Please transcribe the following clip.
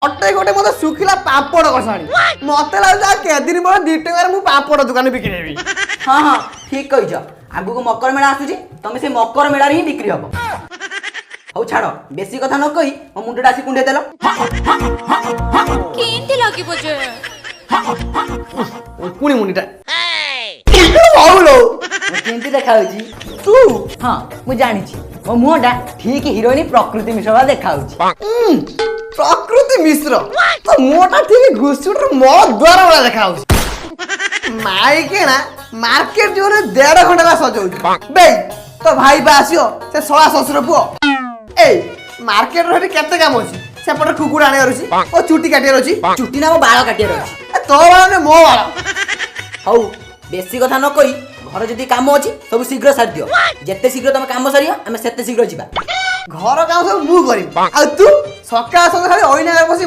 ଅଟେ ଗୋଟେ ମତେ ଶୁଖିଲା ପାମ୍ପଡ଼ କଷାଣି ମତେ ଲାଗୁଛି କେତେ ଦିନ ପରେ 2 ଟଙ୍କାରେ ମୁଁ ପାମ୍ପଡ଼ ଦୋକାନ ବିକ୍ରି ହେବି। ହଁ ହଁ ଠିକ୍ କହିଛ। ଆଗକୁ ମକର ମେଳା ଆସୁଛି, ତମେ ସେ ମକର ମେଳାରେ ହିଁ ବିକ୍ରି ହବ। ହଉ ଛାଡ଼, ବେଶୀ କଥା ନ କହି ମୋ ମୁଣ୍ଡଟା ଆସି କୁଣ୍ଡେଇ ଦେଲ। କେମିତି ଲାଗିବ ଯେ? ପୁଣି ମୁଣ୍ଡିଟା କେମିତି ଦେଖାଯାଉଛି? ତୁ ହଁ ମୁଁ ଜାଣିଛି, ମୋ ମୁହଁଟା ଠିକ୍ ହିରୋଇନ ପ୍ରକୃତି ମିଶ୍ର ଭଳିଆ ଦେଖାଯାଉଛି। ପ୍ରକୃତି ମିଶ୍ର ତ ମୁହଁଟା ଠିକ ଘୁଷୁର ମୋ ଦ୍ୱାର ଭଳିଆ ଦେଖାଯାଉଛି। ମାଇକେଣା ମାର୍କେଟ ଜୋରେ 1.5 ଘଣ୍ଟା ହେଲା ସଜଉଛି ବେ ତ ଭାଇ ବା ଆସିବ ସେ ଶଳା ଶ୍ୱଶୁର ପୁଅ। ଏଇ ମାର୍କେଟର ହେଠି କେତେ କାମ ଅଛି, ସେପଟେ କୁକୁଡ଼ା ଆଣିବାର ଅଛି, ଓ ଚୁଟି କାଟିବାର ଅଛି। ଚୁଟି ନା ମୋ ବାଳ କାଟିବାର ଅଛି। ତୋ ବାଳ ନୁହେଁ ମୋ ବାଳ। ହଉ ବେଶୀ କଥା ନ କହି ଘର ଯଦି କାମ ଅଛି ସବୁ ଶୀଘ୍ର ସାରି ଦିଅ। ଯେତେ ଶୀଘ୍ର ତମେ କାମ ସାରିବ ଆମେ ସେତେ ଶୀଘ୍ର ଯିବା। ଘର କାମ ସବୁ ମୁଁ କରିବି, ଆଉ ତୁ ସକାଳ ସନ୍ଧ୍ୟା ଖାଲି ଅଇନା ବସି